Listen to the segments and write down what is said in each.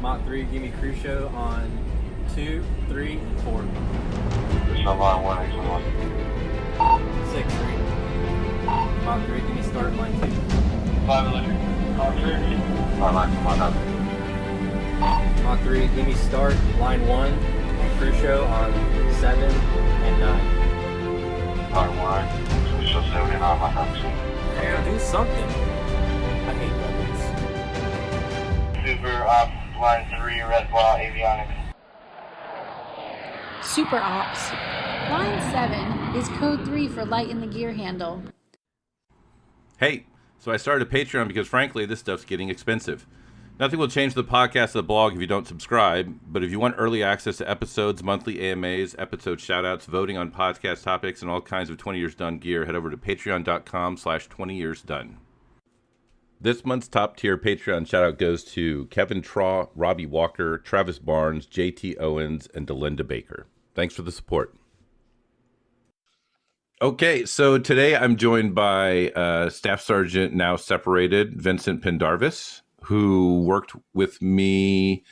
Mach 3, give me Crucio on 2, 3, and 4. Line 1, exit 1. 6, 3. Mach 3, give me start line 2. 5 electric. Mach 3. Line 2, Mach 9. Mach 3, give me start line 1 and Crucio on 7 and 9. Line 1, Crucio 79, Mach 9. Yeah, do something. I hate weapons. Super Ops, line 3, red ball, avionics. Super Ops. Line 7 is code 3 for light in the gear handle. Hey, so I started a Patreon because frankly, this stuff's getting expensive. Nothing will change the podcast or the blog if you don't subscribe, but if you want early access to episodes, monthly AMAs, episode shoutouts, voting on podcast topics, and all kinds of 20 Years Done gear, head over to patreon.com/20yearsdone. This month's top tier Patreon shoutout goes to Kevin Traw, Robbie Walker, Travis Barnes, JT Owens, and Delinda Baker. Thanks for the support. Okay, so today I'm joined by Staff Sergeant, now separated, Vincent Pendarvis, who worked with me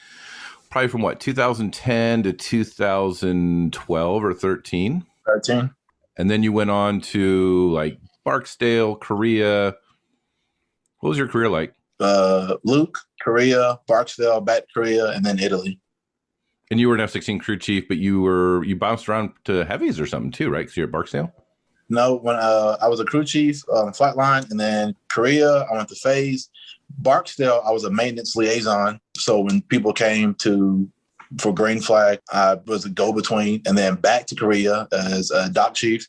probably from 2010 to 2012 or 13? 13. And then you went on to like Barksdale, Korea. What was your career like? Luke, Korea, Barksdale, back to Korea, and then Italy. And you were an F-16 crew chief, but you bounced around to heavies or something too, right? Because you're at Barksdale? No, when I was a crew chief on flatline, and then Korea, I went to phase. Barksdale, I was a maintenance liaison. So when people came for green flag, I was a go-between, and then back to Korea as a doc chief,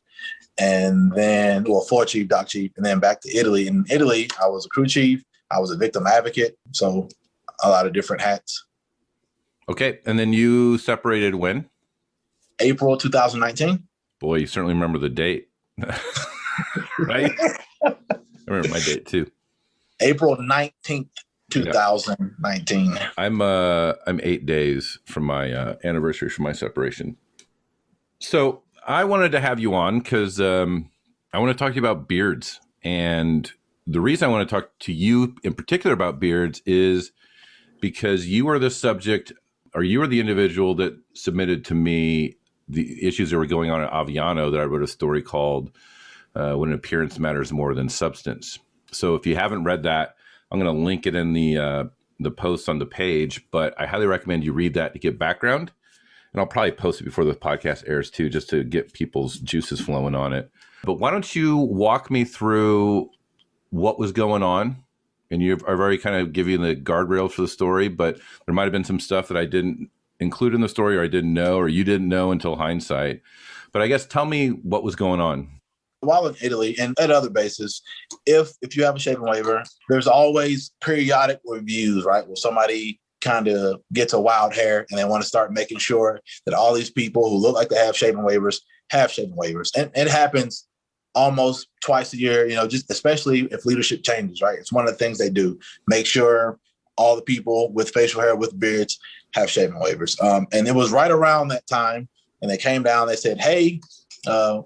and then, floor chief, doc chief, and then back to Italy. In Italy, I was a crew chief. I was a victim advocate. So a lot of different hats. Okay. And then you separated when? April 2019. Boy, you certainly remember the date. Right? I remember my date too. April 19th, 2019. Yeah. I'm 8 days from my anniversary from my separation. So I wanted to have you on because I want to talk to you about beards. And the reason I want to talk to you in particular about beards is because you were the subject, or you were the individual that submitted to me the issues that were going on at Aviano that I wrote a story called When Appearance Matters More Than Substance. So if you haven't read that, I'm going to link it in the post on the page, but I highly recommend you read that to get background. And I'll probably post it before the podcast airs too, just to get people's juices flowing on it. But why don't you walk me through what was going on? And I've already kind of given you the guardrails for the story, but there might have been some stuff that I didn't include in the story, or I didn't know, or you didn't know until hindsight. But I guess tell me what was going on. While in Italy and at other bases, if you have a shaving waiver, there's always periodic reviews, right? Where somebody kind of gets a wild hair and they want to start making sure that all these people who look like they have shaving waivers have shaving waivers. And it happens almost twice a year, just especially if leadership changes, right? It's one of the things they do. Make sure all the people with facial hair, with beards, have shaving waivers. And it was right around that time, and they came down, they said, hey,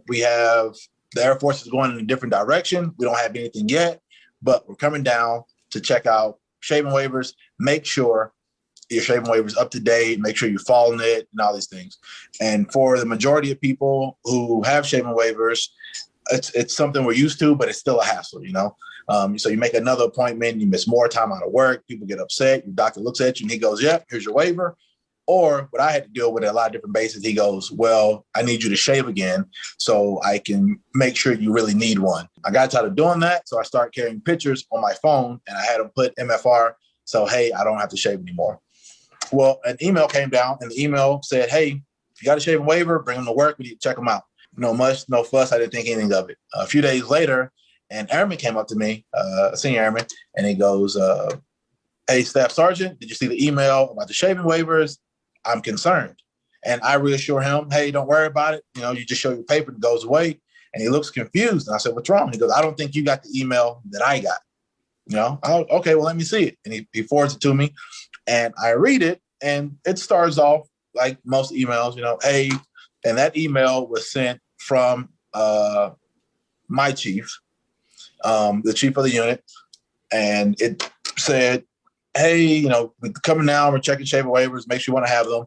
we have the Air Force is going in a different direction. We don't have anything yet, but we're coming down to check out shaving waivers, make sure your shaving waiver is up to date, make sure you're following it and all these things. And for the majority of people who have shaving waivers, it's something we're used to, but it's still a hassle, So you make another appointment, you miss more time out of work, people get upset, your doctor looks at you and he goes, yep, here's your waiver. Or what I had to deal with at a lot of different bases, he goes, well, I need you to shave again so I can make sure you really need one. I got tired of doing that, so I started carrying pictures on my phone, and I had them put MFR, so, hey, I don't have to shave anymore. Well, an email came down, and the email said, hey, if you got a shaving waiver, bring them to work, we need to check them out. No muss, no fuss, I didn't think anything of it. A few days later, an airman came up to me, a senior airman, and he goes, hey, Staff Sergeant, did you see the email about the shaving waivers? I'm concerned. And I reassure him, hey, don't worry about it. You just show your paper and it goes away. And he looks confused. And I said, what's wrong? He goes, I don't think you got the email that I got. Okay, well, let me see it. And he forwards it to me. And I read it. And it starts off like most emails, hey, and that email was sent from my chief, the chief of the unit. And it said, hey, we're coming now, we're checking shaver waivers, make sure you want to have them,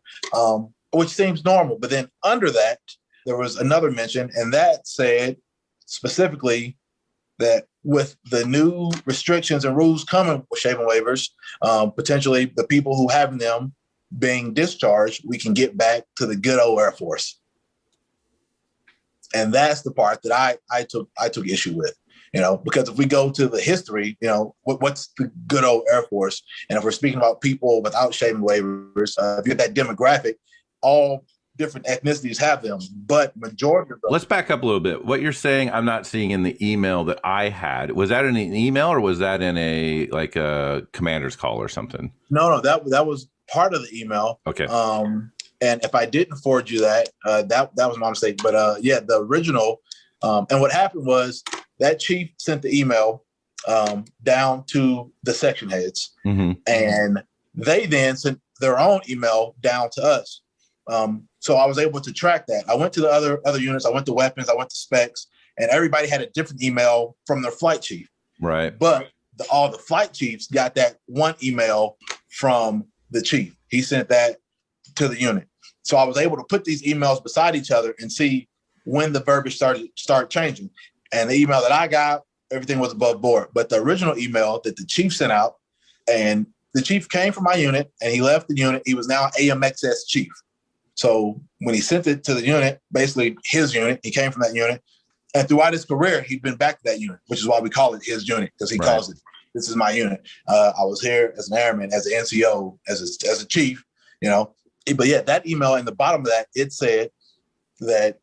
which seems normal. But then under that, there was another mention, and that said specifically that with the new restrictions and rules coming with shaving waivers, potentially the people who have them being discharged, we can get back to the good old Air Force. And that's the part that I took issue with, because if we go to the history, what's the good old Air Force? And if we're speaking about people without shaving waivers, if you get that demographic, all different ethnicities have them, but majority of them. Let's back up a little bit. What you're saying, I'm not seeing in the email that I had. Was that in an email or was that in a commander's call or something? No, that was part of the email. Okay. And if I didn't forward you that, that was my mistake. But yeah, the original. And what happened was that chief sent the email down to the section heads, and they then sent their own email down to us. So I was able to track that. I went to the other units. I went to weapons. I went to specs, and everybody had a different email from their flight chief. Right. But all the flight chiefs got that one email from the chief. He sent that to the unit. So I was able to put these emails beside each other and see when the verbiage started changing. And the email that I got, everything was above board. But the original email that the chief sent out, and the chief came from my unit and he left the unit. He was now AMXS chief. So when he sent it to the unit, basically his unit, he came from that unit. And throughout his career, he'd been back to that unit, which is why we call it his unit, because he calls it, this is my unit. I was here as an airman, as an NCO, as a chief, But yeah, that email in the bottom of that, it said that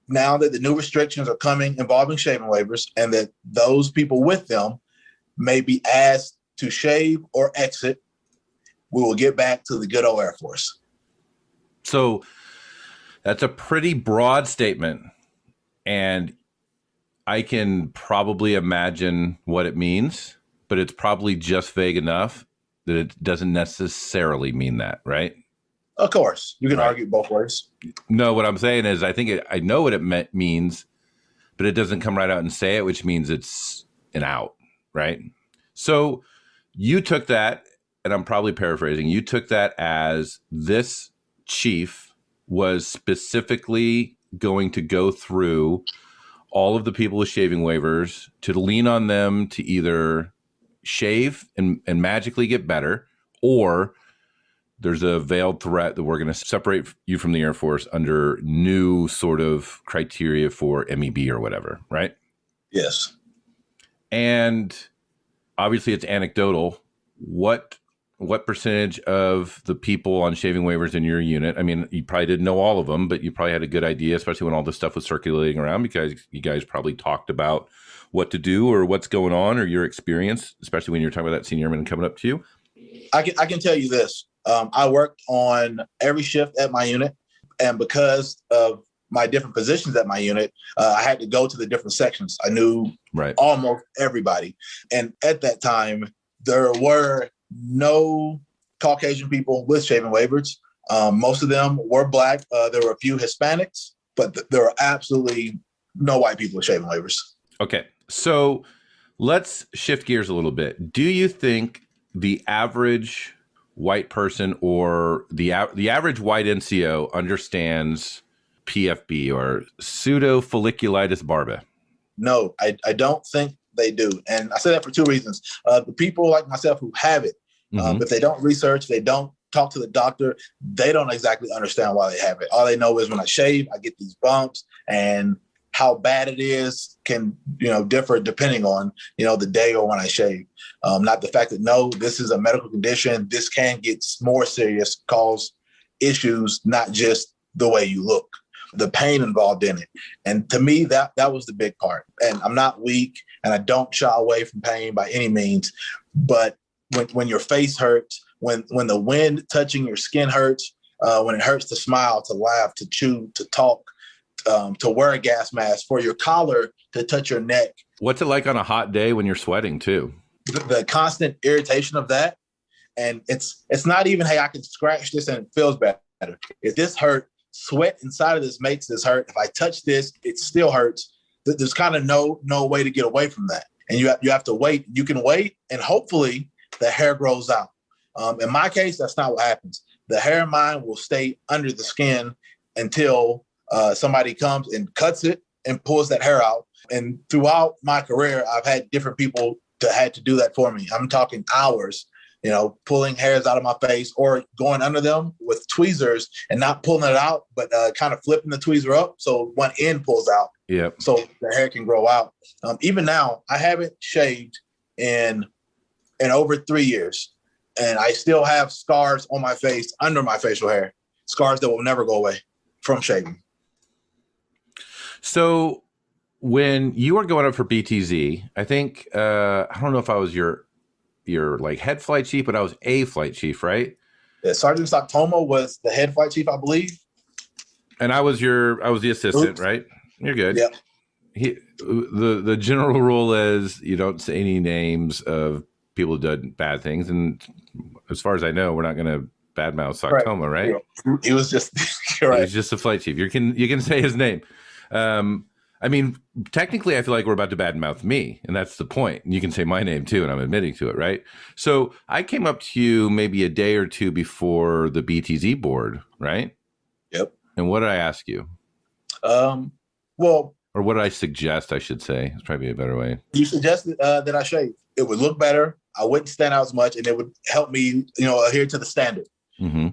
now that the new restrictions are coming involving shaving waivers and that those people with them may be asked to shave or exit, we will get back to the good old Air Force. So that's a pretty broad statement, and I can probably imagine what it means, but it's probably just vague enough that it doesn't necessarily mean that, right? Of course, you can argue both ways. No, what I'm saying is I know what it means, but it doesn't come right out and say it, which means it's an out, right? So you took that, and I'm probably paraphrasing, you took that as this chief was specifically going to go through all of the people with shaving waivers to lean on them to either shave and magically get better, or there's a veiled threat that we're going to separate you from the Air Force under new sort of criteria for MEB or whatever, right? Yes. And obviously it's anecdotal. What percentage of the people on shaving waivers in your unit? I mean, you probably didn't know all of them, but you probably had a good idea, especially when all this stuff was circulating around, because you guys probably talked about what to do or what's going on or your experience, especially when you're talking about that senior airman coming up to you. I can tell you this. I worked on every shift at my unit, and because of my different positions at my unit, I had to go to the different sections. I knew almost everybody. And at that time, there were no Caucasian people with shaving waivers. Most of them were Black. There were a few Hispanics, but there were absolutely no white people with shaving waivers. Okay, so let's shift gears a little bit. Do you think the average white person or the average white NCO understands PFB or pseudofolliculitis barbae? No, I don't think they do. And I say that for two reasons. The people like myself who have it, if they don't research, they don't talk to the doctor, they don't exactly understand why they have it. All they know is when I shave, I get these bumps, and how bad it is can, differ depending on, the day or when I shave. Not the fact that, no, this is a medical condition. This can get more serious, cause issues, not just the way you look, the pain involved in it. And to me, that was the big part. And I'm not weak and I don't shy away from pain by any means. But when your face hurts, when the wind touching your skin hurts, when it hurts to smile, to laugh, to chew, to talk, to wear a gas mask, for your collar to touch your neck. What's it like on a hot day when you're sweating too? The constant irritation of that. And it's not even, hey, I can scratch this and it feels better. If this hurt, sweat inside of this makes this hurt. If I touch this, it still hurts. There's kind of no way to get away from that. And you have to wait. You can wait, and hopefully the hair grows out. In my case, that's not what happens. The hair in mine will stay under the skin until somebody comes and cuts it and pulls that hair out. And throughout my career, I've had different people had to do that for me. I'm talking hours, pulling hairs out of my face or going under them with tweezers and not pulling it out, but kind of flipping the tweezer up so one end pulls out. Yep. So the hair can grow out. Even now, I haven't shaved in over 3 years, and I still have scars on my face under my facial hair, scars that will never go away from shaving. So when you were going up for BTZ, I think I don't know if I was your like head flight chief, but I was a flight chief, right? Yeah, Sergeant Stocktomo was the head flight chief, I believe. And I was the assistant. Oops. Right? You're good. Yeah. The general rule is you don't say any names of people who did bad things, and as far as I know, we're not going to badmouth Stocktomo, right? He was just right. He was just a flight chief. You can say his name. I mean, technically, I feel like we're about to badmouth me, and that's the point. And you can say my name too, and I'm admitting to it, right? So I came up to you maybe a day or two before the BTZ board, right? Yep. And what did I ask you? Well, or what did I suggest? I should say it's probably a better way. You suggested that I shave. It would look better. I wouldn't stand out as much, and it would help me, adhere to the standard. Mm-hmm.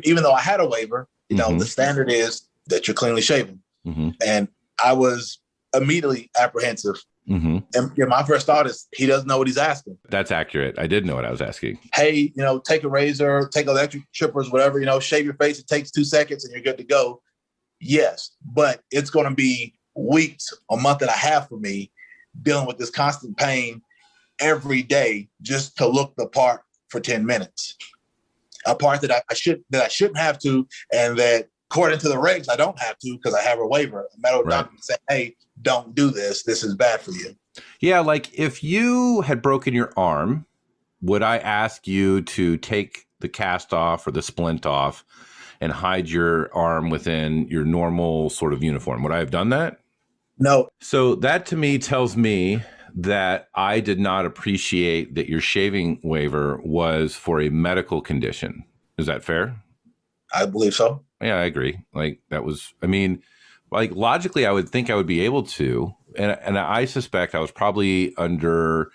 Even though I had a waiver, mm-hmm. the standard is that you're cleanly shaven. Mm-hmm. And I was immediately apprehensive. Mm-hmm. And my first thought is he doesn't know what he's asking. That's accurate. I did know what I was asking. Hey, take a razor, take electric trippers, whatever, shave your face. It takes 2 seconds and you're good to go. Yes, but it's going to be weeks, a month and a half for me dealing with this constant pain every day just to look the part for 10 minutes. A part that I shouldn't have to, and that according to the regs, I don't have to because I have a waiver. A medical doctor can say, hey, don't do this. This is bad for you. Yeah, like if you had broken your arm, would I ask you to take the cast off or the splint off and hide your arm within your normal sort of uniform? Would I have done that? No. So that to me tells me that I did not appreciate that your shaving waiver was for a medical condition. Is that fair? I believe so. Yeah, I agree. Like that was, like logically, I would think I would be able to, and I suspect I was probably under,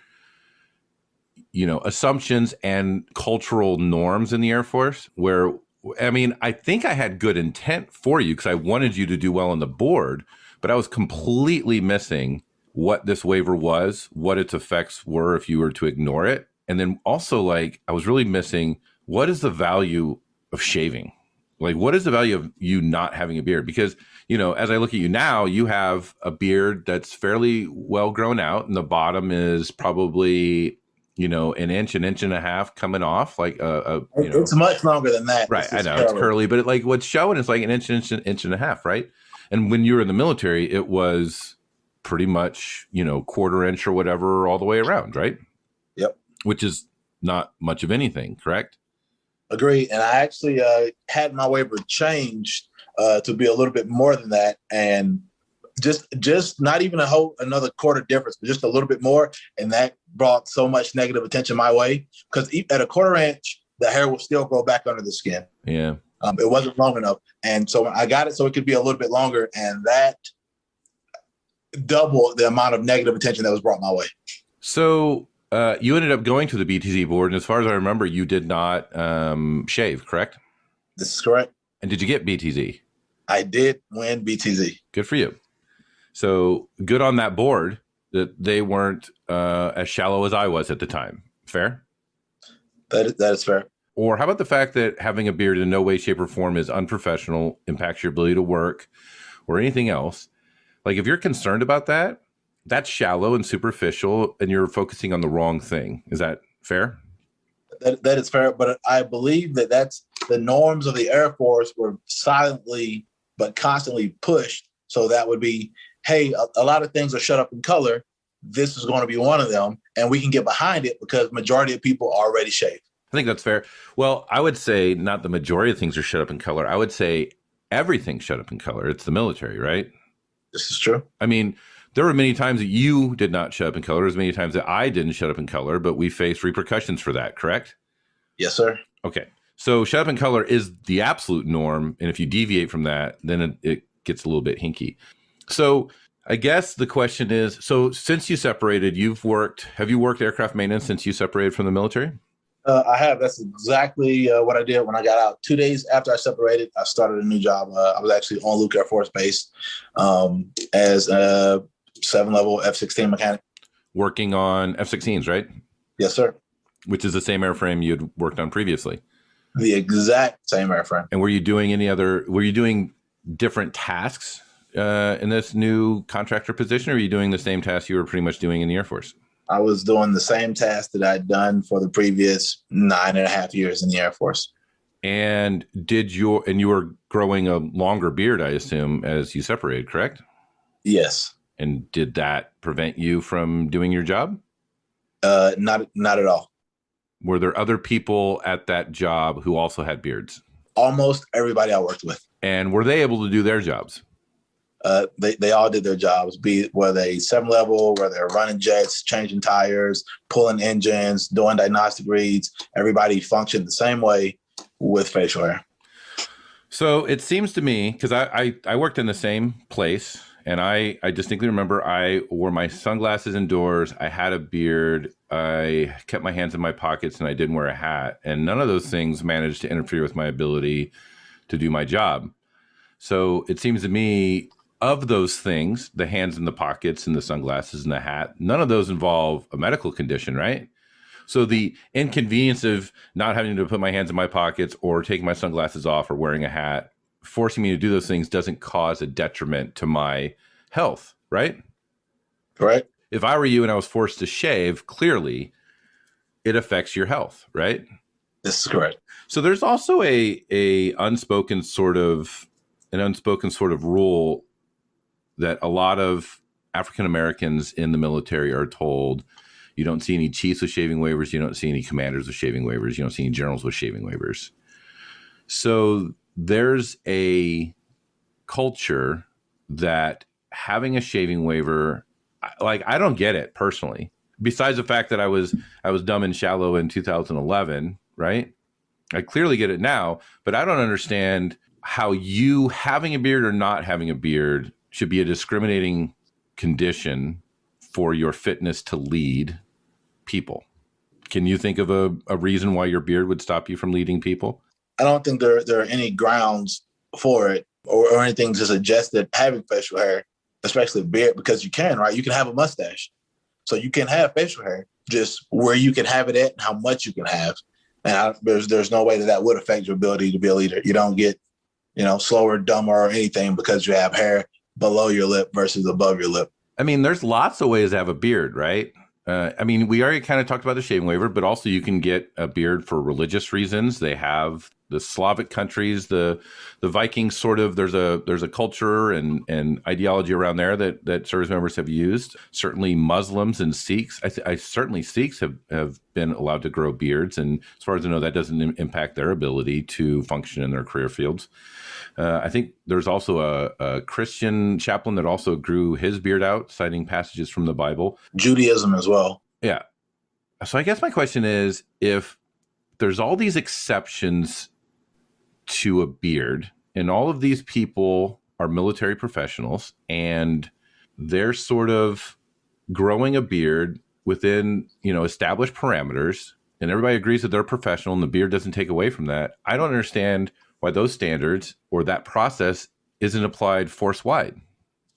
assumptions and cultural norms in the Air Force where, I think I had good intent for you because I wanted you to do well on the board, but I was completely missing what this waiver was, what its effects were if you were to ignore it. And then also I was really missing what is the value of shaving? Like, what is the value of you not having a beard? Because, as I look at you now, you have a beard that's fairly well grown out, and the bottom is probably, an inch and a half coming off. Like, it's much longer than that. Right. I know it's curly, but what's showing is like an inch and a half, right? And when you were in the military, it was pretty much, quarter inch or whatever all the way around, right? Yep. Which is not much of anything, correct? Agree. And I actually had my waiver changed to be a little bit more than that. And just not even another quarter difference, but just a little bit more. And that brought so much negative attention my way because at a quarter inch, the hair will still grow back under the skin. Yeah. It wasn't long enough. And so I got it so it could be a little bit longer. And that doubled the amount of negative attention that was brought my way. So you ended up going to the BTZ board, and as far as I remember, you did not shave, correct? This is correct. And did you get BTZ? I did win BTZ. Good for you. So good on that board that they weren't as shallow as I was at the time. Fair? That is fair. Or how about the fact that having a beard in no way, shape, or form is unprofessional, impacts your ability to work, or anything else? Like, if you're concerned about that, that's shallow and superficial, and you're focusing on the wrong thing. Is that fair? That is fair, but I believe that's the norms of the Air Force were silently but constantly pushed. So that would be, hey, a lot of things are shut up in color. This is going to be one of them, and we can get behind it because majority of people already shave. I think that's fair. Well, I would say not the majority of things are shut up in color. I would say everything's shut up in color. It's the military, right? This is true. There were many times that you did not shut up in color. There was many times that I didn't shut up in color, but we faced repercussions for that, correct? Yes, sir. Okay. So shut up in color is the absolute norm. And if you deviate from that, then it gets a little bit hinky. So I guess the question is, so since you separated, have you worked aircraft maintenance since you separated from the military? I have. That's exactly what I did when I got out. 2 days after I separated, I started a new job. I was actually on Luke Air Force Base as a 7-level F-16 mechanic. Working on F-16s, right? Yes, sir. Which is the same airframe you'd worked on previously. The exact same airframe. And were you doing different tasks in this new contractor position, or were you doing the same tasks you were pretty much doing in the Air Force? I was doing the same task that I'd done for the previous 9.5 years in the Air Force. And you were growing a longer beard, I assume, as you separated, correct? Yes. And did that prevent you from doing your job? Not at all. Were there other people at that job who also had beards? Almost everybody I worked with. And were they able to do their jobs? They all did their jobs, be it whether they 7-level, whether they're running jets, changing tires, pulling engines, doing diagnostic reads. Everybody functioned the same way with facial hair. So it seems to me, because I worked in the same place, and I distinctly remember I wore my sunglasses indoors. I had a beard. I kept my hands in my pockets, and I didn't wear a hat. And none of those things managed to interfere with my ability to do my job. So it seems to me, of those things, the hands in the pockets and the sunglasses and the hat, none of those involve a medical condition, right? So the inconvenience of not having to put my hands in my pockets or taking my sunglasses off or wearing a hat, forcing me to do those things doesn't cause a detriment to my health, right? Right. If I were you and I was forced to shave, clearly it affects your health, right? This is correct. So there's also an unspoken sort of rule that a lot of African Americans in the military are told. You don't see any chiefs with shaving waivers. You don't see any commanders with shaving waivers. You don't see any generals with shaving waivers. So there's a culture that having a shaving waiver, like, I don't get it personally. Besides the fact that I was dumb and shallow in 2011, right? I clearly get it now, but I don't understand how you having a beard or not having a beard should be a discriminating condition for your fitness to lead people. Can you think of a reason why your beard would stop you from leading people? I don't think there are any grounds for it or anything to suggest that having facial hair, especially a beard, because you can, right? You can have a mustache. So you can have facial hair, just where you can have it at and how much you can have. And there's no way that would affect your ability to be a leader. You don't get, slower, dumber, or anything because you have hair below your lip versus above your lip. I mean, there's lots of ways to have a beard, right? We already kind of talked about the shaving waiver, but also you can get a beard for religious reasons. They have the Slavic countries, the Vikings sort of, there's a culture and ideology around there that service members have used. Certainly Muslims and Sikhs. Certainly Sikhs have been allowed to grow beards. And as far as I know, that doesn't impact their ability to function in their career fields. I think there's also a Christian chaplain that also grew his beard out, citing passages from the Bible. Judaism as well. Yeah. So I guess my question is, if there's all these exceptions to a beard, and all of these people are military professionals, and they're sort of growing a beard within, established parameters, and everybody agrees that they're professional and the beard doesn't take away from that, I don't understand why those standards or that process isn't applied force-wide.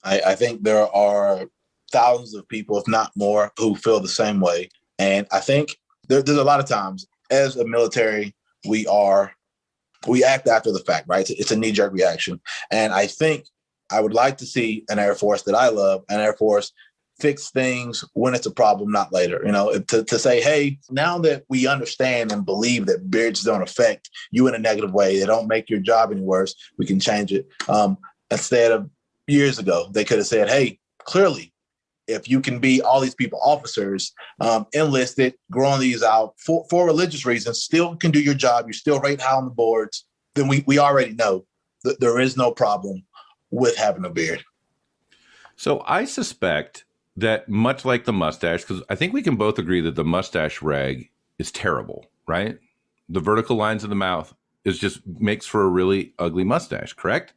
I think there are thousands of people, if not more, who feel the same way. And I think there's a lot of times as a military, we act after the fact, right? It's a knee-jerk reaction. And I think I would like to see an Air Force that I love, an Air Force fix things when it's a problem, not later. To say, hey, now that we understand and believe that beards don't affect you in a negative way, they don't make your job any worse, we can change it. Instead of years ago, they could have said, hey, clearly, if you can be all these people officers, enlisted, growing these out for religious reasons, still can do your job, you still rate high on the boards, then we already know that there is no problem with having a beard. So I suspect that much like the mustache, because I think we can both agree that the mustache reg is terrible, right? The vertical lines of the mouth is just makes for a really ugly mustache, correct?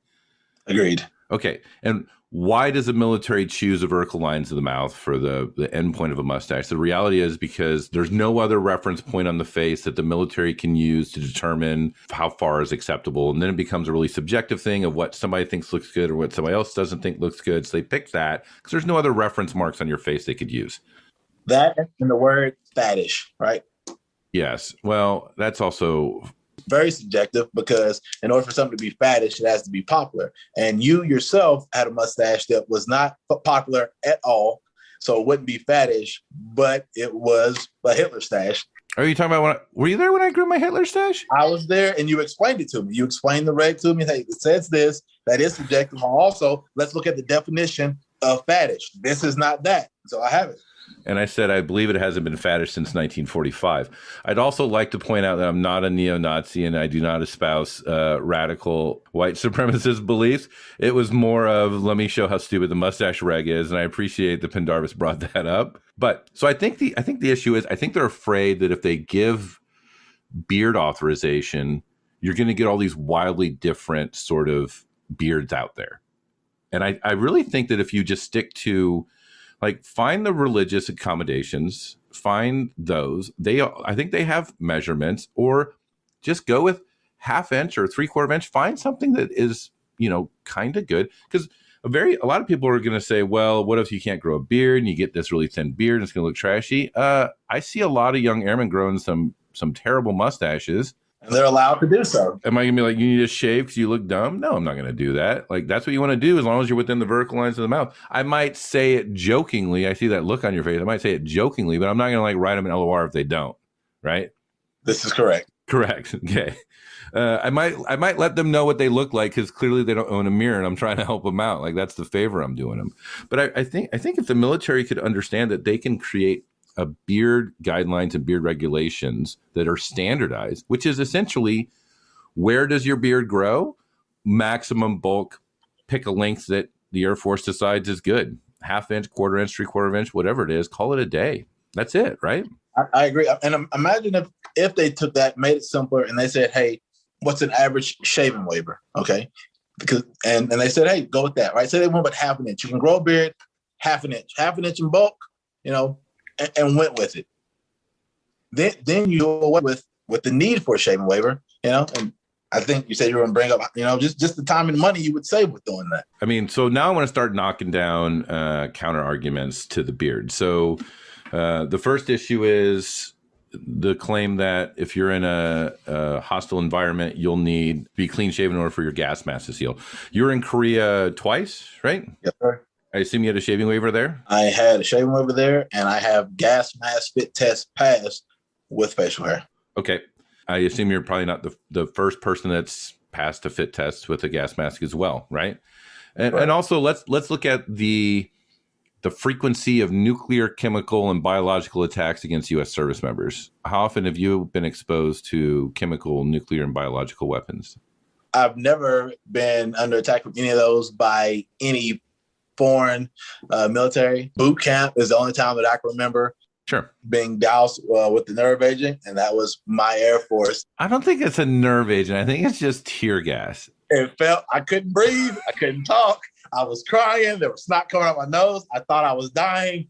Agreed. Okay. And why does the military choose the vertical lines of the mouth for the end point of a mustache? The reality is because there's no other reference point on the face that the military can use to determine how far is acceptable. And then it becomes a really subjective thing of what somebody thinks looks good or what somebody else doesn't think looks good. So they pick that because there's no other reference marks on your face they could use. That and the word faddish, right? Yes. Well, that's also very subjective because in order for something to be faddish, it has to be popular. And you yourself had a mustache that was not popular at all. So it wouldn't be faddish, but it was a Hitler stash. Are you talking about were you there when I grew my Hitler stash? I was there and you explained it to me. You explained the reg to me. Hey, it says this, that is subjective. Also, let's look at the definition of faddish. This is not that. So I have it. And I said, I believe it hasn't been faddish since 1945. I'd also like to point out that I'm not a neo-Nazi and I do not espouse radical white supremacist beliefs. It was more of, let me show how stupid the mustache reg is. And I appreciate that Pendarvis brought that up. But so I think the issue is, I think they're afraid that if they give beard authorization, you're going to get all these wildly different sort of beards out there. And I really think that if you just stick to, like, find the religious accommodations, find those. I think they have measurements, or just go with 1/2 inch or 3/4 inch. Find something that is, kind of good. Because a lot of people are going to say, well, what if you can't grow a beard and you get this really thin beard and it's going to look trashy? I see a lot of young airmen growing some terrible mustaches. And they're allowed to do so. Am I going to be like, you need to shave because you look dumb? No, I'm not going to do that. Like, that's what you want to do as long as you're within the vertical lines of the mouth. I might say it jokingly. I see that look on your face. I might say it jokingly, but I'm not going to write them an LOR if they don't. Right? This is correct. Correct. Okay. I might let them know what they look like because clearly they don't own a mirror and I'm trying to help them out. Like, that's the favor I'm doing them. But I think if the military could understand that they can create a beard guidelines and beard regulations that are standardized, which is essentially, where does your beard grow? Maximum bulk, pick a length that the Air Force decides is good. 1/2 inch, 1/4 inch, 3/4 inch, whatever it is, call it a day. That's it, right? I agree. And imagine if they took that, made it simpler, and they said, hey, what's an average shaving waiver? Okay. Because and they said, hey, go with that, right? Say they went with 1/2 inch. You can grow a beard 1/2 inch in bulk, and went with it. Then you go away with the need for a shaving waiver, and I think you said you were going to bring up, just the time and money you would save with doing that. I mean, so now I want to start knocking down counter arguments to the beard. So the first issue is the claim that if you're in a hostile environment, you'll need to be clean shaven in order for your gas mask to seal. You were in Korea twice, right? Yes, sir. I assume you had a shaving waiver there? I had a shaving waiver there, and I have gas mask fit test passed with facial hair. Okay. I assume you're probably not the first person that's passed a fit test with a gas mask as well, right? And also let's look at the frequency of nuclear, chemical, and biological attacks against U.S. service members. How often have you been exposed to chemical, nuclear, and biological weapons? I've never been under attack from any of those by any foreign military. Boot camp is the only time that I can remember being doused with the nerve agent, and that was my Air Force. I don't think it's a nerve agent. I think it's just tear gas. It felt, I couldn't breathe. I couldn't talk. I was crying. There was snot coming out my nose. I thought I was dying.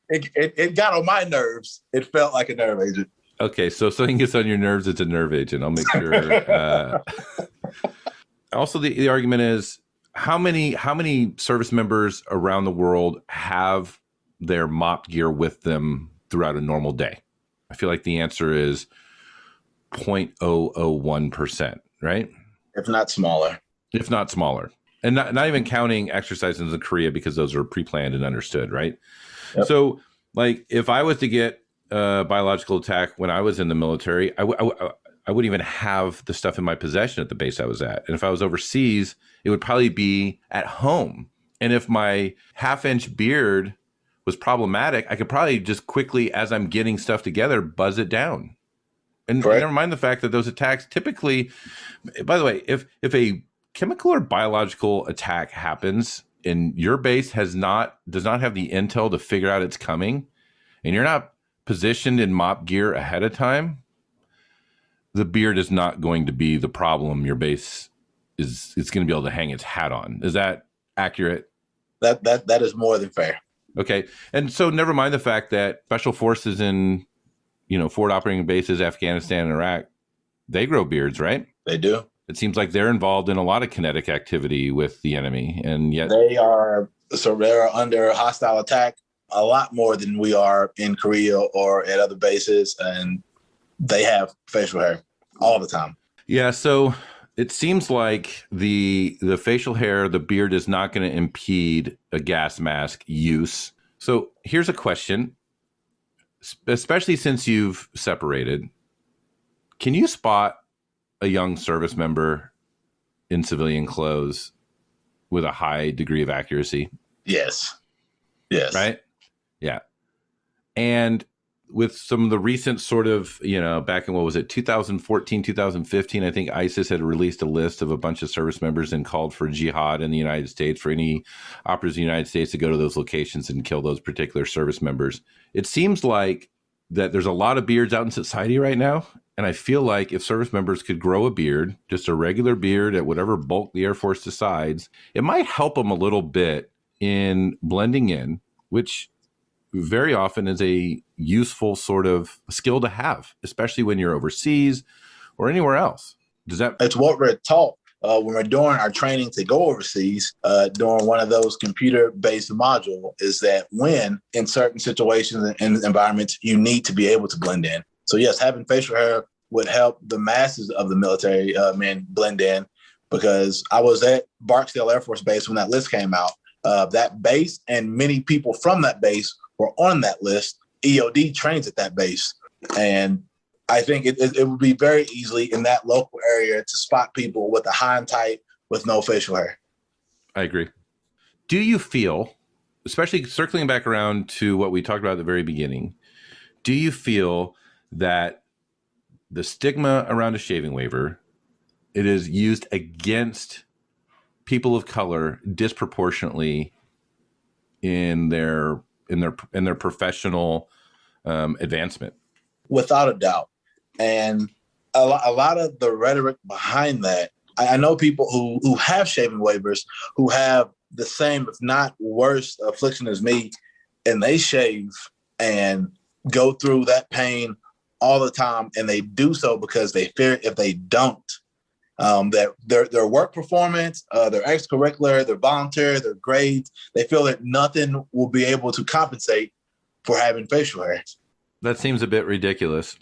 It got on my nerves. It felt like a nerve agent. Okay, so if something gets on your nerves, it's a nerve agent. I'll make sure. Also, the argument is, how many service members around the world have their MOP gear with them throughout a normal day? I feel like the answer is 0.001%, right? If not smaller. If not smaller. And not even counting exercises in Korea, because those are pre-planned and understood, right? Yep. So, like, if I was to get a biological attack when I was in the military, I wouldn't even have the stuff in my possession at the base I was at. And if I was overseas, it would probably be at home. And if my 1/2 inch beard was problematic, I could probably just quickly, as I'm getting stuff together, buzz it down. And never mind the fact that those attacks typically, by the way, if a chemical or biological attack happens and your base does not have the intel to figure out it's coming, and you're not positioned in mop gear ahead of time, the beard is not going to be the problem your base is going to be able to hang its hat on. Is that accurate? That is more than fair. Okay. And so never mind the fact that special forces in, forward operating bases, Afghanistan and Iraq, they grow beards, right? They do. It seems like they're involved in a lot of kinetic activity with the enemy, and yet they're under hostile attack a lot more than we are in Korea or at other bases, and they have facial hair all the time. Yeah, so it seems like the facial hair, the beard is not going to impede a gas mask use. So here's a question, especially since you've separated. Can you spot a young service member in civilian clothes with a high degree of accuracy? Yes. Right? Yeah. And with some of the recent sort of, back in, 2014, 2015, I think ISIS had released a list of a bunch of service members and called for jihad in the United States, for any operatives in the United States to go to those locations and kill those particular service members. It seems like that there's a lot of beards out in society right now. And I feel like if service members could grow a beard, just a regular beard at whatever bulk the Air Force decides, it might help them a little bit in blending in, which very often is a useful sort of skill to have, especially when you're overseas or anywhere else. It's what we're taught when we're doing our training to go overseas, during one of those computer-based modules, is that when in certain situations and environments, you need to be able to blend in. So yes, having facial hair would help the masses of the military men blend in, because I was at Barksdale Air Force Base when that list came out. That base and many people from that base were on that list. EOD trains at that base. And I think it would be very easily in that local area to spot people with a high and tight with no facial hair. I agree. Do you feel, especially circling back around to what we talked about at the very beginning, do you feel that the stigma around a shaving waiver, it is used against people of color disproportionately in their professional advancement? Without a doubt. And a lot of the rhetoric behind that, I know people who have shaving waivers who have the same, if not worse, affliction as me, and they shave and go through that pain all the time, and they do so because they fear if they don't, that their work performance, their extracurricular, their volunteer, their grades, they feel that nothing will be able to compensate for having facial hair. That seems a bit ridiculous.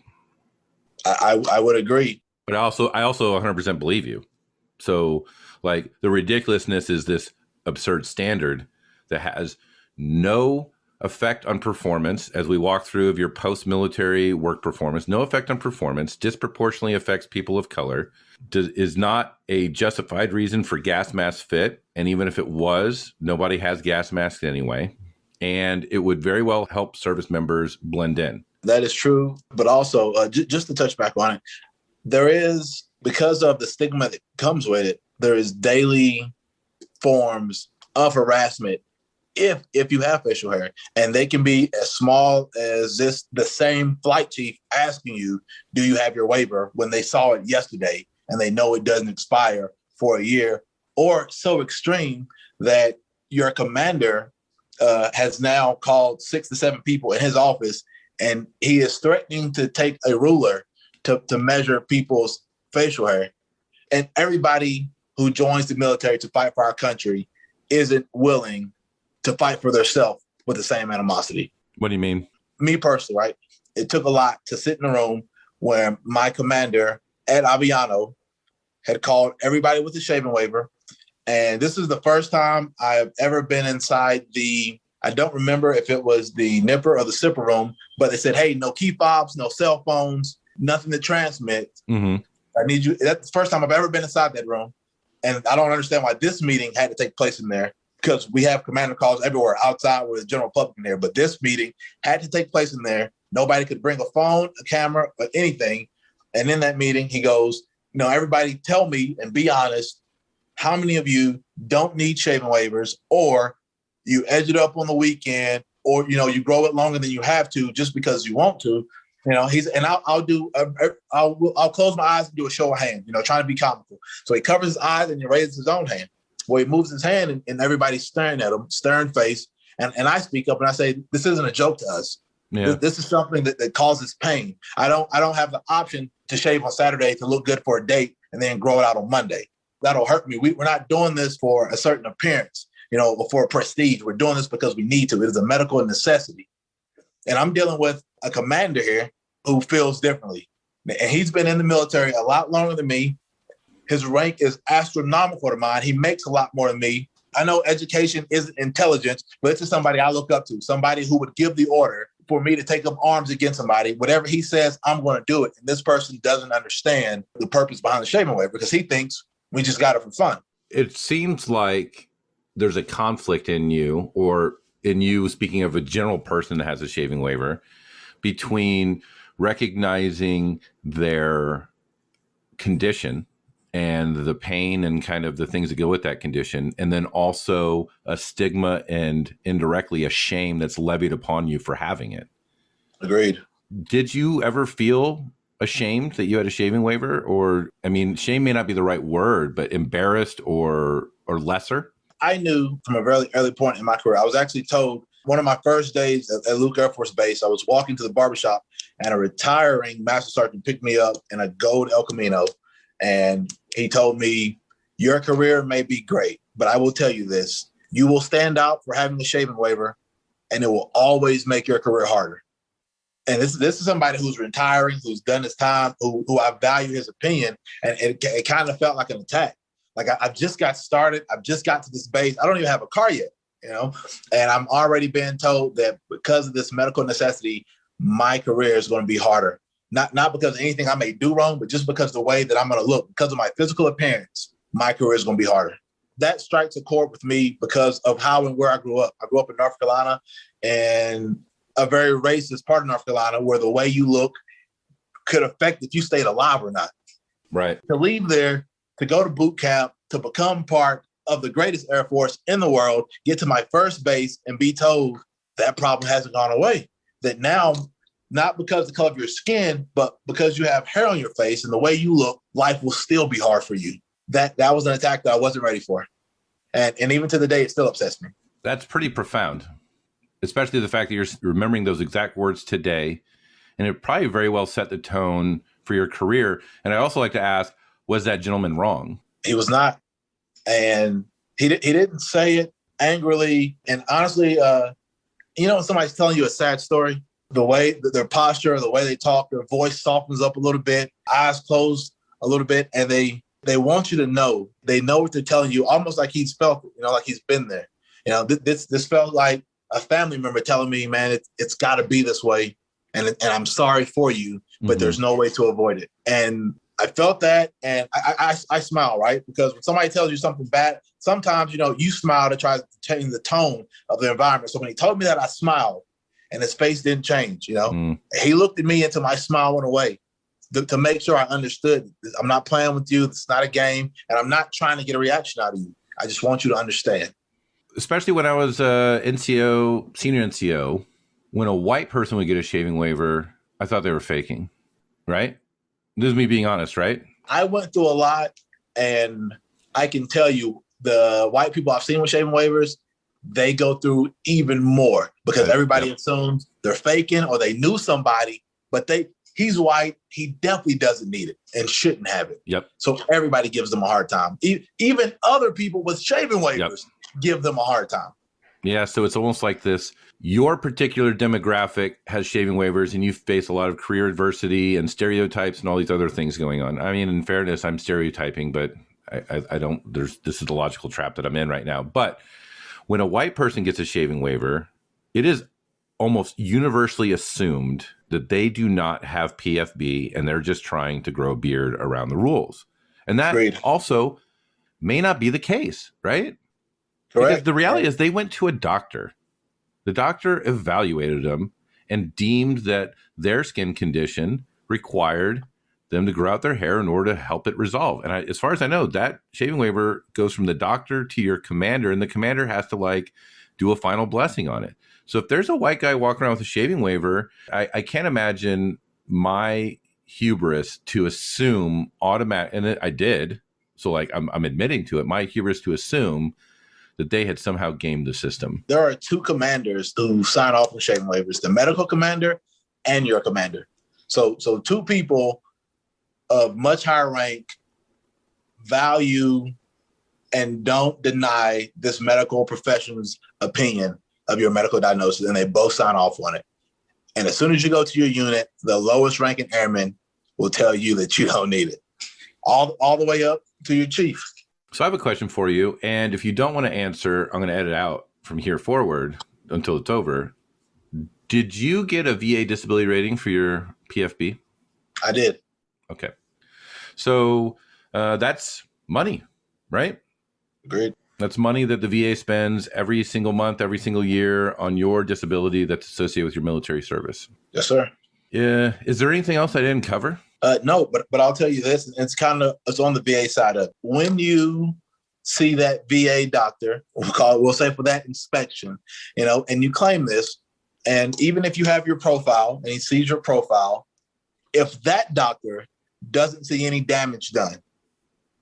I would agree. But I also 100% believe you. So, like, the ridiculousness is this absurd standard that has no effect on performance, as we walk through of your post-military work performance, no effect on performance, disproportionately affects people of color, is not a justified reason for gas mask fit. And even if it was, nobody has gas masks anyway. And it would very well help service members blend in. That is true. But also, just to touch back on it, there is, because of the stigma that comes with it, there is daily forms of harassment if you have facial hair. And they can be as small as the same flight chief asking you, do you have your waiver, when they saw it yesterday and they know it doesn't expire for a year, or so extreme that your commander has now called 6 to 7 people in his office, and he is threatening to take a ruler to measure people's facial hair. And everybody who joins the military to fight for our country isn't willing to fight for themselves with the same animosity. What do you mean? Me personally, right? It took a lot to sit in a room where my commander, Ed Aviano, had called everybody with a shaving waiver. And this is the first time I've ever been inside I don't remember if it was the nipper or the sipper room, but they said, hey, no key fobs, no cell phones, nothing to transmit. Mm-hmm. I need you. That's the first time I've ever been inside that room. And I don't understand why this meeting had to take place in there, because we have commander calls everywhere outside with the general public in there. But this meeting had to take place in there. Nobody could bring a phone, a camera, or anything. And in that meeting, he goes, everybody tell me and be honest, how many of you don't need shaving waivers, or you edge it up on the weekend, or you grow it longer than you have to just because you want to. I'll close my eyes and do a show of hand, trying to be comical. So he covers his eyes and he raises his own hand. Well, he moves his hand and everybody's staring at him, stern face. And I speak up and I say, this isn't a joke to us. Yeah. This is something that causes pain. I don't have the option to shave on Saturday to look good for a date and then grow it out on Monday. That'll hurt me. We're not doing this for a certain appearance, or for prestige. We're doing this because we need to. It is a medical necessity. And I'm dealing with a commander here who feels differently. And he's been in the military a lot longer than me. His rank is astronomical to mine. He makes a lot more than me. I know education isn't intelligence, but this is somebody I look up to, somebody who would give the order for me to take up arms against somebody. Whatever he says, I'm going to do it. And this person doesn't understand the purpose behind the shaving waiver because he thinks we just got it for fun. It seems like there's a conflict in you, or in you, speaking of a general person that has a shaving waiver, between recognizing their condition and the pain and kind of the things that go with that condition, and then also a stigma and indirectly a shame that's levied upon you for having it. Agreed. Did you ever feel ashamed that you had a shaving waiver? Or, I mean, shame may not be the right word, but embarrassed or lesser? I knew from a very early point in my career, I was actually told one of my first days at Luke Air Force Base, I was walking to the barbershop and a retiring Master Sergeant picked me up in a gold El Camino. And he told me, your career may be great, but I will tell you this, you will stand out for having a shaving waiver and it will always make your career harder. And this is somebody who's retiring, who's done his time, who I value his opinion. And it kind of felt like an attack. Like I've just got started. I've just got to this base. I don't even have a car yet, and I'm already being told that because of this medical necessity, my career is going to be harder. Not because of anything I may do wrong, but just because of the way that I'm going to look, because of my physical appearance, my career is going to be harder. That strikes a chord with me because of how and where I grew up. I grew up in North Carolina, and a very racist part of North Carolina where the way you look could affect if you stayed alive or not. Right. To leave there, to go to boot camp, to become part of the greatest Air Force in the world, get to my first base and be told that problem hasn't gone away. That now, not because of the color of your skin, but because you have hair on your face and the way you look, life will still be hard for you. That was an attack that I wasn't ready for. And even to the day, it still upsets me. That's pretty profound, especially the fact that you're remembering those exact words today. And it probably very well set the tone for your career. And I also like to ask, was that gentleman wrong? He was not. And he didn't say it angrily. And honestly, when somebody's telling you a sad story, the way their posture, the way they talk, their voice softens up a little bit, eyes closed a little bit, and they want you to know. They know what they're telling you, almost like he's felt it, like he's been there. This felt like a family member telling me, man, it's got to be this way. And I'm sorry for you, but there's no way to avoid it. And I felt that, and I smile, right? Because when somebody tells you something bad, sometimes, you smile to try to change the tone of the environment. So when he told me that, I smiled, and his face didn't change, He looked at me until my smile went away to make sure I understood. I'm not playing with you. It's not a game, and I'm not trying to get a reaction out of you. I just want you to understand. Especially when I was NCO, senior NCO, when a white person would get a shaving waiver, I thought they were faking, right? This is me being honest, right? I went through a lot, and I can tell you the white people I've seen with shaving waivers, they go through even more because everybody assumes they're faking or they knew somebody, but he's white. He definitely doesn't need it and shouldn't have it. Yep. So everybody gives them a hard time. Even other people with shaving waivers give them a hard time. Yeah, so it's almost like this. Your particular demographic has shaving waivers, and you face a lot of career adversity and stereotypes and all these other things going on. I mean, in fairness, I'm stereotyping, but I don't. This is the logical trap that I'm in right now. But when a white person gets a shaving waiver, it is almost universally assumed that they do not have PFB and they're just trying to grow a beard around the rules. And that also may not be the case, right? Correct. Because the reality is they went to a doctor. The doctor evaluated them and deemed that their skin condition required them to grow out their hair in order to help it resolve. And as far as I know, that shaving waiver goes from the doctor to your commander, and the commander has to like do a final blessing on it. So if there's a white guy walking around with a shaving waiver, I can't imagine my hubris to assume and I did. So like I'm admitting to it, my hubris to assume that they had somehow gamed the system. There are two commanders who sign off on shaving waivers, the medical commander and your commander. So two people of much higher rank value and don't deny this medical professional's opinion of your medical diagnosis, and they both sign off on it. And as soon as you go to your unit, the lowest ranking airman will tell you that you don't need it, all the way up to your chief. So I have a question for you, and if you don't want to answer, I'm going to edit out from here forward until it's over. Did you get a VA disability rating for your PFB? I did. Okay. So that's money, right? Agreed. That's money that the VA spends every single month, every single year on your disability that's associated with your military service. Yes, sir. Yeah. Is there anything else I didn't cover? No, but I'll tell you this. It's on the VA side of it. When you see that VA doctor, we'll say for that inspection, and you claim this, and even if you have your profile and he sees your profile, if that doctor doesn't see any damage done,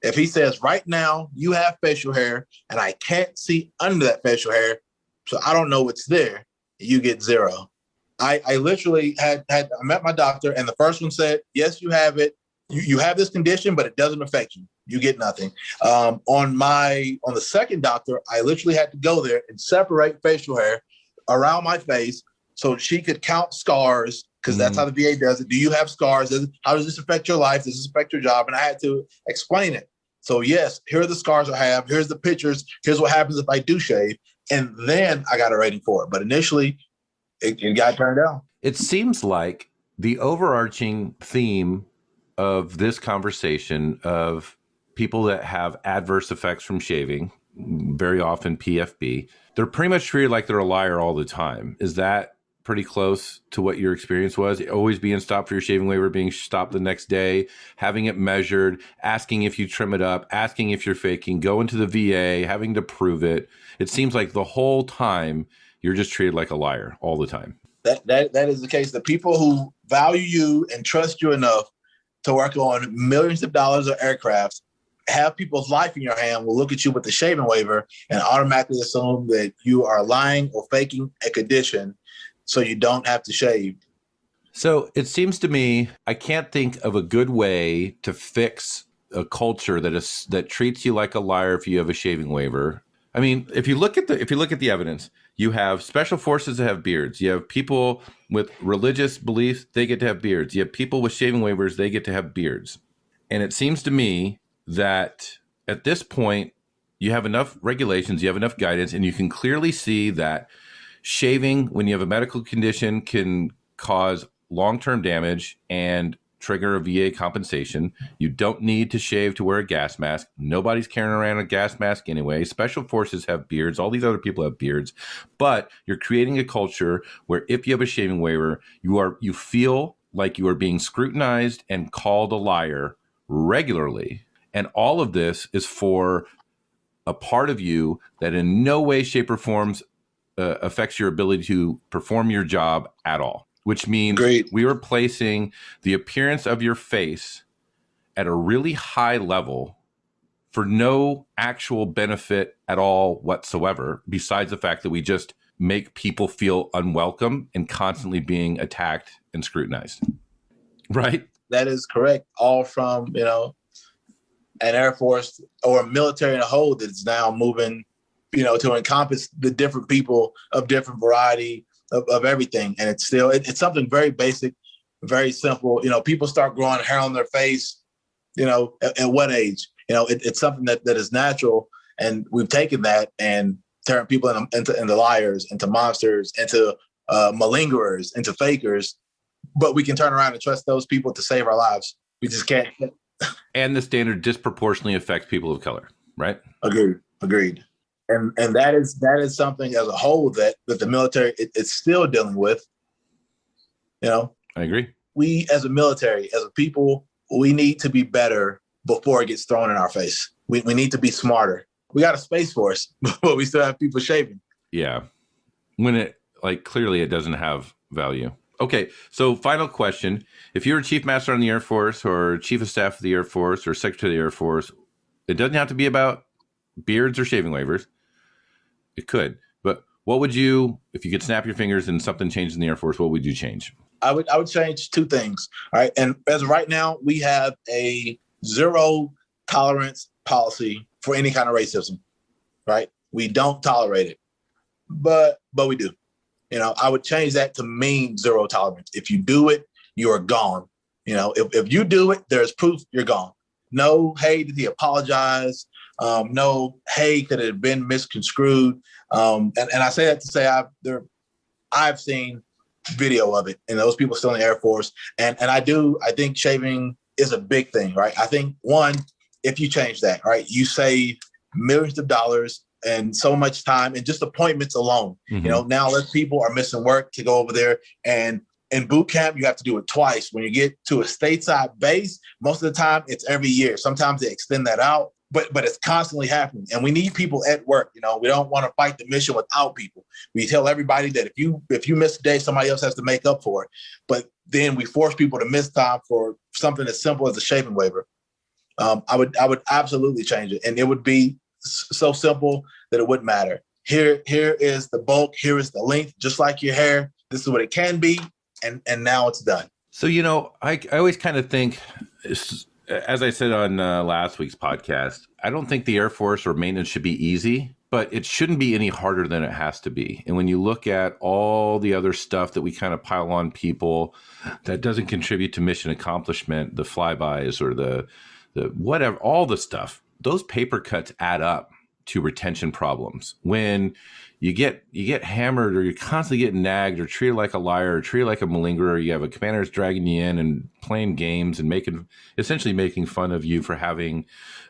if he says right now you have facial hair and I can't see under that facial hair, so I don't know what's there, you get 0. I literally I met my doctor, and the first one said, yes, you have it. You have this condition, but it doesn't affect you. You get nothing. On the second doctor, I literally had to go there and separate facial hair around my face so she could count scars, because that's how the VA does it. Do you have scars? How does this affect your life? Does this affect your job? And I had to explain it. So yes, here are the scars I have. Here's the pictures. Here's what happens if I do shave. And then I got a rating for it. But initially, it got turned down. It seems like the overarching theme of this conversation of people that have adverse effects from shaving, very often PFB, they're pretty much treated like they're a liar all the time. Is that pretty close to what your experience was? Always being stopped for your shaving waiver, being stopped the next day, having it measured, asking if you trim it up, asking if you're faking, going to the VA, having to prove it. It seems like the whole time you're just treated like a liar all the time. That is the case. The people who value you and trust you enough to work on millions of dollars of aircraft, have people's life in your hand, will look at you with the shaving waiver and automatically assume that you are lying or faking a condition so you don't have to shave. So it seems to me, I can't think of a good way to fix a culture that treats you like a liar if you have a shaving waiver. I mean, if you look at the evidence, you have special forces that have beards. You have people with religious beliefs, they get to have beards. You have people with shaving waivers, they get to have beards. And it seems to me that at this point, you have enough regulations, you have enough guidance, and you can clearly see that shaving, when you have a medical condition, can cause long-term damage and trigger a VA compensation. You don't need to shave to wear a gas mask. Nobody's carrying around a gas mask anyway. Special forces have beards. All these other people have beards. But you're creating a culture where if you have a shaving waiver, you feel like you are being scrutinized and called a liar regularly. And all of this is for a part of you that in no way, shape, or forms affects your ability to perform your job at all. Which means we are placing the appearance of your face at a really high level for no actual benefit at all whatsoever, besides the fact that we just make people feel unwelcome and constantly being attacked and scrutinized. Right? That is correct. All from, an Air Force or a military in a whole that's now moving, to encompass the different people of different variety of everything. And it's something very basic, very simple. People start growing hair on their face, at what age? It's something that is natural. And we've taken that and turned people into liars, into monsters, into malingerers, into fakers. But we can turn around and trust those people to save our lives. We just can't. And the standard disproportionately affects people of color, right? Agreed. And that is something as a whole that the military it's still dealing with. I agree. We as a military, as a people we need to be better before it gets thrown in our face. We need to be smarter. We got a Space Force, but we still have people shaving. Yeah. When it, like, clearly it doesn't have value. Okay, so final question. If you're a chief master on the Air Force or chief of staff of the Air Force or secretary of the Air Force, it doesn't have to be about beards or shaving waivers. It could. But what would you, if you could snap your fingers and something changed in the Air Force, what would you change? I would change two things. All right. And as of right now, we have a zero tolerance policy for any kind of racism. Right. We don't tolerate it. But we do. You know, I would change that to mean zero tolerance. If you do it, you are gone. You know, if you do it, there's proof you're gone. No, hey, did he apologize? No, hey, could it have been misconstrued? And I say that to say I've seen video of it, and those people still in the Air Force. And I think shaving is a big thing, right? I think one, if you change that, right, you save millions of dollars and so much time and just appointments alone. Mm-hmm. You know, now less people are missing work to go over there. And in boot camp, you have to do it twice. When you get to a stateside base, most of the time it's every year. Sometimes they extend that out, but it's constantly happening. And we need people at work. You know, we don't want to fight the mission without people. We tell everybody that if you miss a day, somebody else has to make up for it. But then we force people to miss time for something as simple as a shaving waiver. I would absolutely change it. And it would be so simple that it wouldn't matter. Here is the bulk. Here is the length, just like your hair. This is what it can be. And now it's done. So, you know, I always kind of think, as I said on last week's podcast, I don't think the Air Force or maintenance should be easy, but it shouldn't be any harder than it has to be. And when you look at all the other stuff that we kind of pile on people that doesn't contribute to mission accomplishment, the flybys or the whatever, all the stuff, those paper cuts add up to retention problems. When you get hammered or you're constantly getting nagged or treated like a liar or treated like a malingerer, or you have a commander that's dragging you in and playing games and essentially making fun of you for having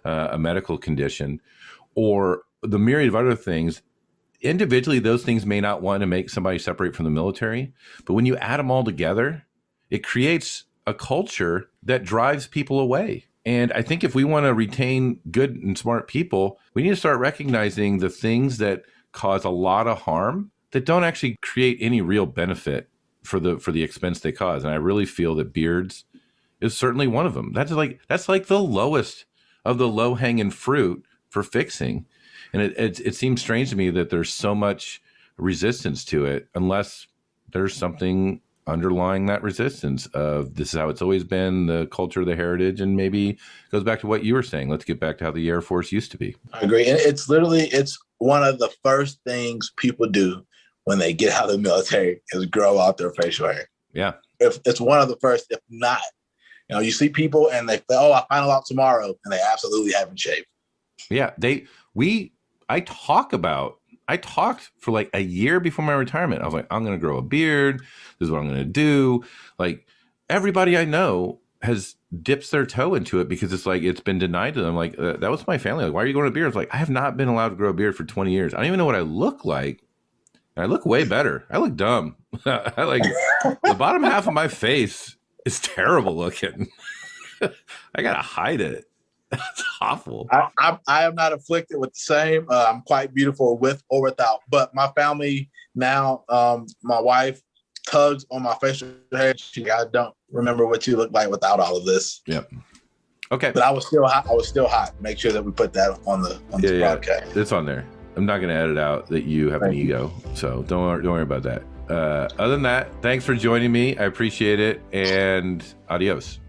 a medical condition or the myriad of other things. Individually, those things may not want to make somebody separate from the military, but when you add them all together, it creates a culture that drives people away. And I think if we want to retain good and smart people, we need to start recognizing the things that cause a lot of harm that don't actually create any real benefit for the expense they cause. And I really feel that beards is certainly one of them. That's like the lowest of the low-hanging fruit for fixing. And it seems strange to me that there's so much resistance to it unless there's something underlying that resistance of this is how it's always been, the culture, the heritage, and maybe goes back to what you were saying. Let's get back to how the Air Force used to be. I agree. And it's one of the first things people do when they get out of the military is grow out their facial hair. Yeah. If it's one of the first, if not, you know, you see people and they say, oh, I final out tomorrow, and they absolutely haven't shaved. Yeah. I talked for like a year before my retirement. I was like, I'm going to grow a beard. This is what I'm going to do. Like everybody I know has dips their toe into it because it's like, it's been denied to them. Like that was my family. Like, why are you going to beard? It's like, I have not been allowed to grow a beard for 20 years. I don't even know what I look like. And I look way better. I look dumb. I like the bottom half of my face is terrible looking. I got to hide it. That's awful. I am not afflicted with the same. I'm quite beautiful with or without. But my family now, my wife tugs on my facial hair. I don't remember what you look like without all of this. Yep. Okay. But I was still hot. Make sure that we put that on the broadcast. It's on there. I'm not going to edit out that you have an ego, so don't worry about that. Other than that, thanks for joining me. I appreciate it, and adios.